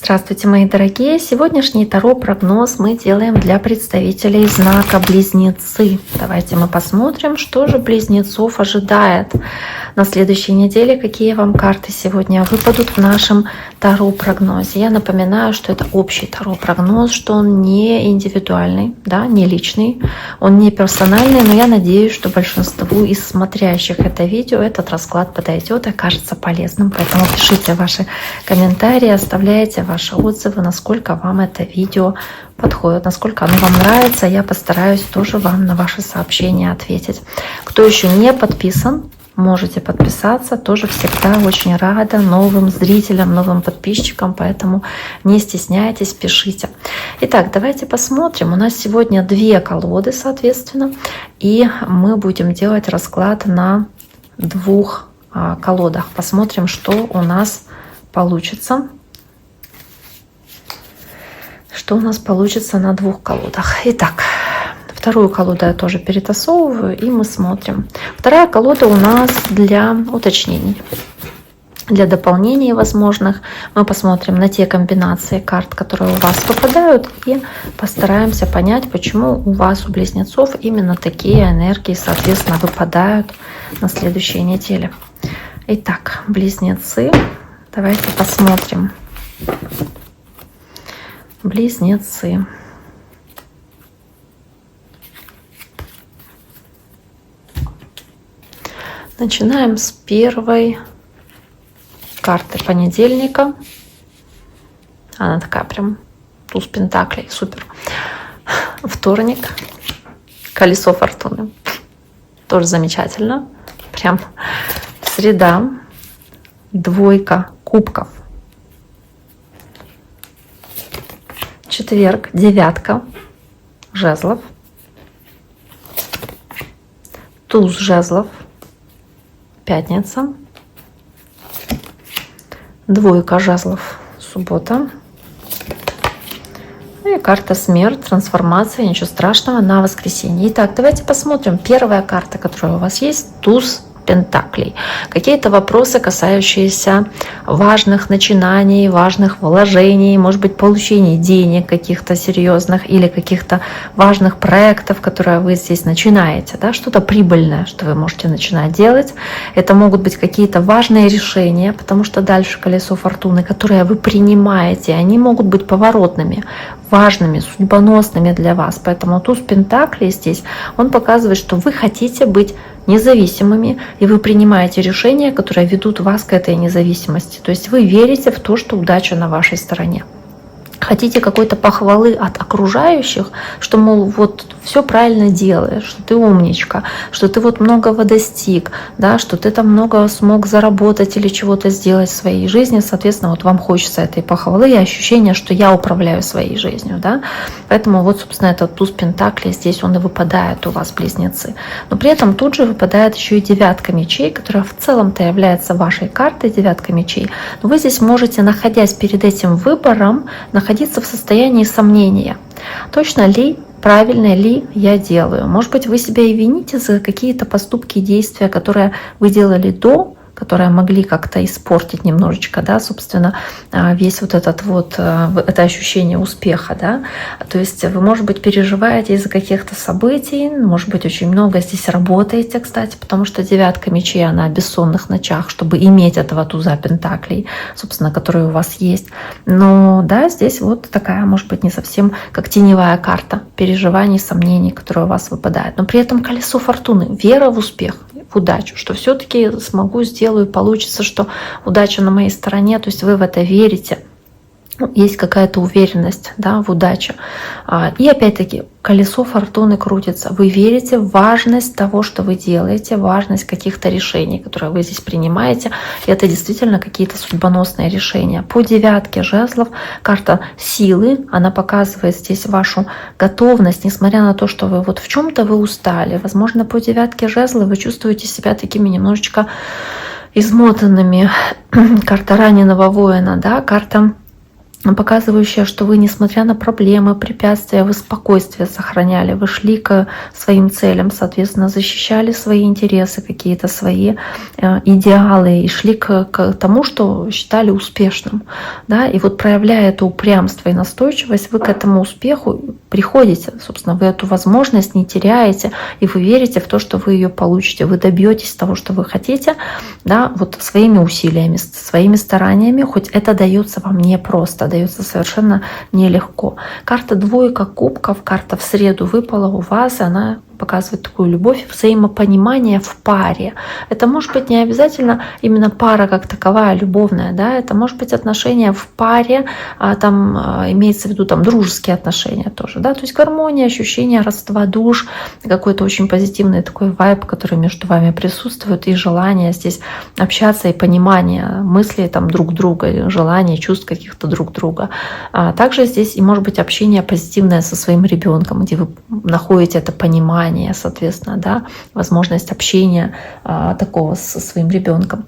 Здравствуйте, мои дорогие! Сегодняшний таро-прогноз мы делаем для представителей знака Близнецы. Давайте мы посмотрим, что же Близнецов ожидает на следующей неделе, какие вам карты сегодня выпадут в нашем таро-прогнозе. Я напоминаю, что это общий таро-прогноз, что он не индивидуальный, да, не личный, он не персональный, но я надеюсь, что большинству из смотрящих это видео этот расклад подойдет и окажется полезным. Поэтому пишите ваши комментарии, оставляйте ваши отзывы, насколько вам это видео подходит, насколько оно вам нравится. Я постараюсь тоже вам на ваши сообщения ответить. Кто еще не подписан, можете подписаться. Тоже всегда очень рада новым зрителям, новым подписчикам, поэтому не стесняйтесь, пишите. Итак, давайте посмотрим. У нас сегодня две колоды, соответственно, и мы будем делать расклад на двух колодах. Посмотрим, что у нас получится. Что у нас получится на двух колодах. Итак, вторую колоду я тоже перетасовываю, и мы смотрим. Вторая колода у нас для уточнений, для дополнений возможных. Мы посмотрим на те комбинации карт, которые у вас выпадают, и постараемся понять, почему у вас, у близнецов, именно такие энергии, соответственно, выпадают на следующей неделе. Итак, близнецы, давайте посмотрим. Близнецы. Начинаем с первой карты понедельника. Она такая прям туз пентаклей. Супер. Вторник. Колесо фортуны. Тоже замечательно. Прям среда. Двойка кубков. Четверг, девятка жезлов, туз жезлов, пятница, двойка жезлов, суббота, и карта смерть, трансформация, ничего страшного, на воскресенье. Итак, давайте посмотрим. Первая карта, которая у вас есть, туз пентаклей. Какие-то вопросы, касающиеся важных начинаний, важных вложений, может быть, получения денег каких-то серьезных или каких-то важных проектов, которые вы здесь начинаете, да, что-то прибыльное, что вы можете начинать делать. Это могут быть какие-то важные решения, потому что дальше колесо фортуны, которые вы принимаете, они могут быть поворотными, важными, судьбоносными для вас. Поэтому туз пентаклей здесь, он показывает, что вы хотите быть независимыми, и вы принимаете решения, которые ведут вас к этой независимости. То есть вы верите в то, что удача на вашей стороне. Хотите какой-то похвалы от окружающих, что, мол, вот все правильно делаешь, что ты умничка, что ты вот многого достиг, да, что ты там много смог заработать или чего-то сделать в своей жизни. Соответственно, вот вам хочется этой похвалы и ощущения, что я управляю своей жизнью. Да? Поэтому вот, собственно, этот туз пентаклей здесь он и выпадает у вас, близнецы. Но при этом тут же выпадает еще и девятка мечей, которая в целом-то является вашей картой, девятка мечей. Но вы здесь можете, находясь перед этим выбором, находиться в состоянии сомнения. Точно ли, правильно ли я делаю? Может быть, вы себя и вините за какие-то поступки и действия, которые вы делали до, которые могли как-то испортить немножечко, да, собственно, весь вот этот вот, это ощущение успеха, да. То есть вы, может быть, переживаете из-за каких-то событий, может быть, очень много здесь работаете, кстати, потому что девятка мечей, она о бессонных ночах, чтобы иметь этого туза пентаклей, собственно, который у вас есть. Но, да, здесь вот такая, может быть, не совсем как теневая карта переживаний, сомнений, которые у вас выпадают. Но при этом колесо фортуны, вера в успех, в удачу, что все-таки смогу, сделаю, получится, что удача на моей стороне, то есть вы в это верите, есть какая-то уверенность, да, в удаче. И опять-таки колесо фортуны крутится. Вы верите в важность того, что вы делаете, важность каких-то решений, которые вы здесь принимаете. И это действительно какие-то судьбоносные решения. По девятке жезлов карта силы, она показывает здесь вашу готовность, несмотря на то, что вы вот в чем-то вы устали. Возможно, по девятке жезлов вы чувствуете себя такими немножечко измотанными. Карта раненого воина, да, карта показывающая, что вы, несмотря на проблемы, препятствия, вы спокойствие сохраняли, вы шли к своим целям, соответственно, защищали свои интересы, какие-то свои идеалы и шли к тому, что считали успешным. Да? И вот проявляя это упрямство и настойчивость, вы к этому успеху приходите. Собственно, вы эту возможность не теряете, и вы верите в то, что вы ее получите. Вы добьетесь того, что вы хотите, да, вот своими усилиями, своими стараниями, хоть это дается вам непросто, дается совершенно нелегко. Карта двойка кубков, карта в среду выпала у вас, и она показывает такую любовь, взаимопонимание в паре. Это может быть не обязательно именно пара как таковая, любовная, да, это может быть отношения в паре, там имеется в виду там дружеские отношения тоже, да, то есть гармония, ощущение родства душ, какой-то очень позитивный такой вайб, который между вами присутствует, и желание здесь общаться, и понимание мыслей там друг друга, желание, чувств каких-то друг друга. Также здесь и может быть общение позитивное со своим ребенком, где вы находите это понимание, соответственно, да, возможность общения такого со своим ребенком.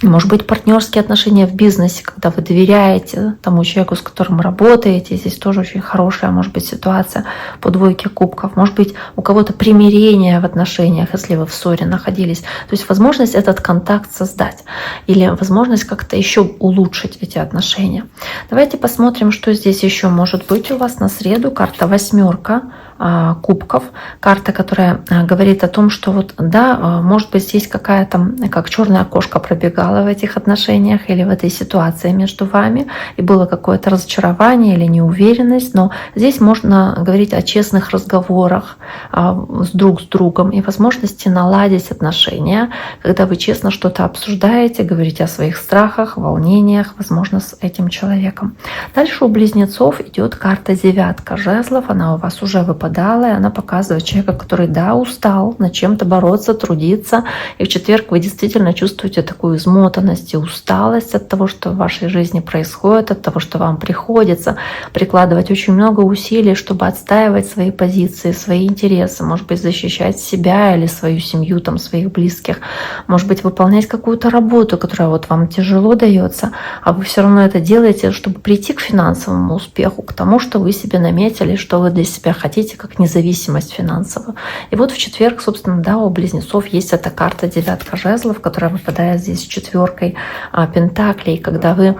Может быть, партнерские отношения в бизнесе, когда вы доверяете тому человеку, с которым работаете. Здесь тоже очень хорошая, может быть, ситуация по двойке кубков. Может быть, у кого-то примирение в отношениях, если вы в ссоре находились. То есть возможность этот контакт создать или возможность как-то еще улучшить эти отношения. Давайте посмотрим, что здесь еще может быть у вас на среду. Карта восьмерка кубков, карта, которая говорит о том, что вот да, может быть, здесь какая-то, как черная кошка пробегала в этих отношениях или в этой ситуации между вами, и было какое-то разочарование или неуверенность, но здесь можно говорить о честных разговорах друг с другом и возможности наладить отношения, когда вы честно что-то обсуждаете, говорите о своих страхах, волнениях, возможно, с этим человеком. Дальше у близнецов идет карта девятка жезлов, она у вас уже выпадает, и она показывает человека, который, да, устал над чем-то бороться, трудиться. И в четверг вы действительно чувствуете такую измотанность и усталость от того, что в вашей жизни происходит, от того, что вам приходится прикладывать очень много усилий, чтобы отстаивать свои позиции, свои интересы, может быть, защищать себя или свою семью, там, своих близких, может быть, выполнять какую-то работу, которая вот вам тяжело дается, а вы все равно это делаете, чтобы прийти к финансовому успеху, к тому, что вы себе наметили, что вы для себя хотите, как независимость финансовую. И вот в четверг, собственно, да, у близнецов есть эта карта девятка жезлов, которая выпадает здесь четверкой пентаклей, когда вы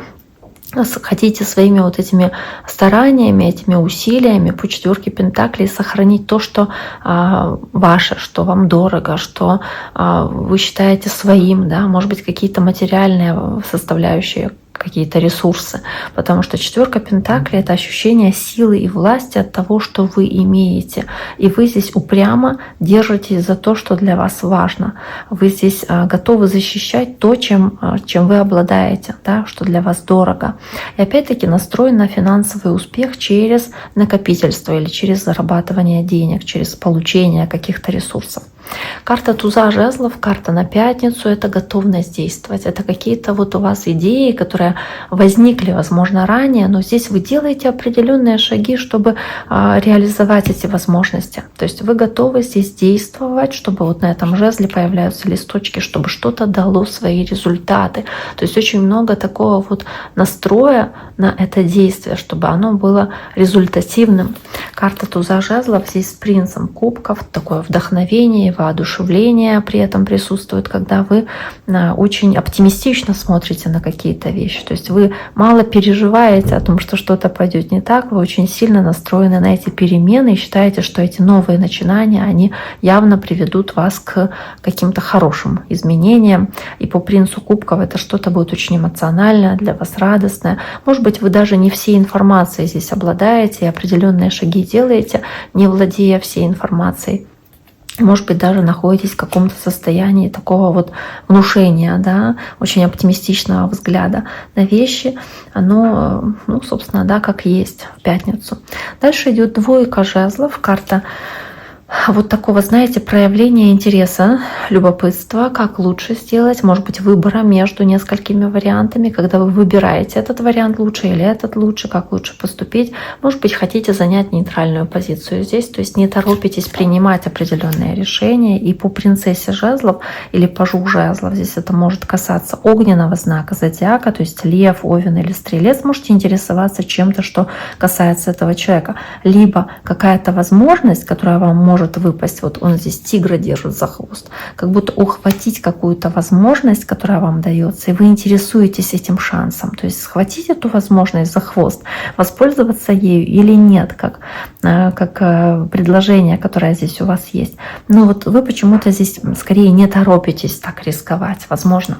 хотите своими вот этими стараниями, этими усилиями по четверке пентаклей сохранить то, что ваше, что вам дорого, что вы считаете своим, да, может быть, какие-то материальные составляющие, какие-то ресурсы, потому что четверка пентаклей — это ощущение силы и власти от того, что вы имеете, и вы здесь упрямо держитесь за то, что для вас важно. Вы здесь готовы защищать то, чем вы обладаете, да, что для вас дорого. И опять-таки настроен на финансовый успех через накопительство или через зарабатывание денег, через получение каких-то ресурсов. Карта туза жезлов, карта на пятницу — это готовность действовать. Это какие-то вот у вас идеи, которые возникли, возможно, ранее, но здесь вы делаете определенные шаги, чтобы реализовать эти возможности. То есть вы готовы здесь действовать, чтобы вот на этом жезле появляются листочки, чтобы что-то дало свои результаты. То есть очень много такого вот настроя на это действие, чтобы оно было результативным. Карта туза жезлов здесь с принцем кубков, такое вдохновение, воодушевление при этом присутствует, когда вы очень оптимистично смотрите на какие-то вещи. То есть вы мало переживаете о том, что что-то пойдет не так, вы очень сильно настроены на эти перемены и считаете, что эти новые начинания, они явно приведут вас к каким-то хорошим изменениям. И по принцу кубков это что-то будет очень эмоциональное, для вас радостное. Может быть, вы даже не всей информацией здесь обладаете и определенные шаги делаете, не владея всей информацией. Может быть, даже находитесь в каком-то состоянии такого вот внушения, да, очень оптимистичного взгляда на вещи. Оно, собственно, да, как есть в пятницу. Дальше идет двойка жезлов, карта вот такого, знаете, проявления интереса, любопытства, как лучше сделать, может быть, выбора между несколькими вариантами, когда вы выбираете этот вариант лучше или этот лучше, как лучше поступить. Может быть, хотите занять нейтральную позицию здесь, то есть не торопитесь принимать определенные решения. И по принцессе жезлов или пажу жезлов, здесь это может касаться огненного знака зодиака, то есть лев, овен или стрелец, можете интересоваться чем-то, что касается этого человека. Либо какая-то возможность, которая вам может выпасть, вот он здесь тигра держит за хвост, как будто ухватить какую-то возможность, которая вам дается, и вы интересуетесь этим шансом, то есть схватить эту возможность за хвост, воспользоваться ею или нет, как предложение, которое здесь у вас есть. Но вот вы почему-то здесь скорее не торопитесь так рисковать, возможно.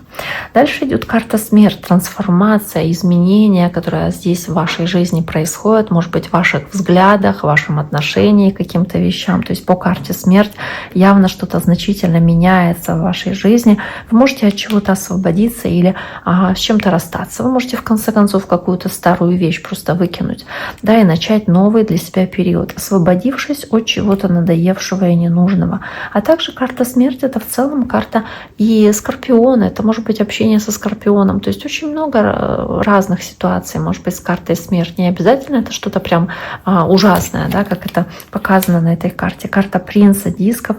Дальше идет карта смерть, трансформация, изменения, которые здесь в вашей жизни происходят, может быть, в ваших взглядах, в вашем отношении к каким-то вещам, то есть по карте смерть явно что-то значительно меняется в вашей жизни. Вы можете от чего-то освободиться или с чем-то расстаться. Вы можете в конце концов какую-то старую вещь просто выкинуть, да, и начать новый для себя период, освободившись от чего-то надоевшего и ненужного. А также карта смерти — это в целом карта и Скорпиона, это может быть общение со Скорпионом, то есть очень много разных ситуаций может быть с картой смерти. Не обязательно это что-то прям ужасное, да, как это показано на этой карте. Карта принца дисков,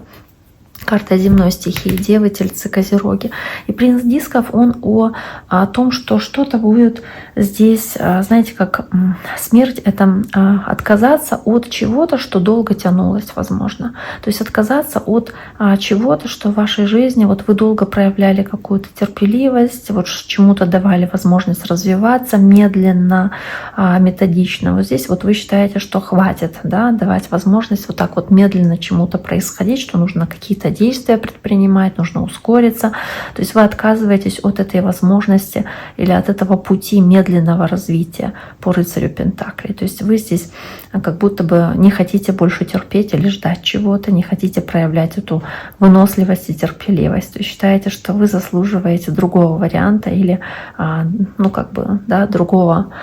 карта земной стихии, Девы, Тельцы, Козероги. И принц дисков, он о том, что что-то будет здесь, знаете, как смерть — это отказаться от чего-то, что долго тянулось, возможно. То есть отказаться от чего-то, что в вашей жизни, вот вы долго проявляли какую-то терпеливость, вот чему-то давали возможность развиваться медленно, методично. Вот здесь вот вы считаете, что хватит, да, давать возможность вот так вот медленно чему-то происходить, что нужно какие-то действия предпринимать, нужно ускориться. То есть вы отказываетесь от этой возможности или от этого пути медленного развития по рыцарю Пентаклей. То есть вы здесь как будто бы не хотите больше терпеть или ждать чего-то, не хотите проявлять эту выносливость и терпеливость. То есть считаете, что вы заслуживаете другого варианта или ну как бы, да, другого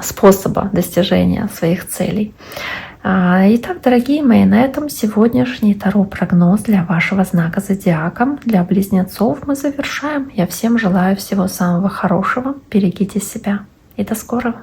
способа достижения своих целей. Итак, дорогие мои, на этом сегодняшний таро-прогноз для вашего знака зодиака, для близнецов мы завершаем. Я всем желаю всего самого хорошего. Берегите себя и до скорого.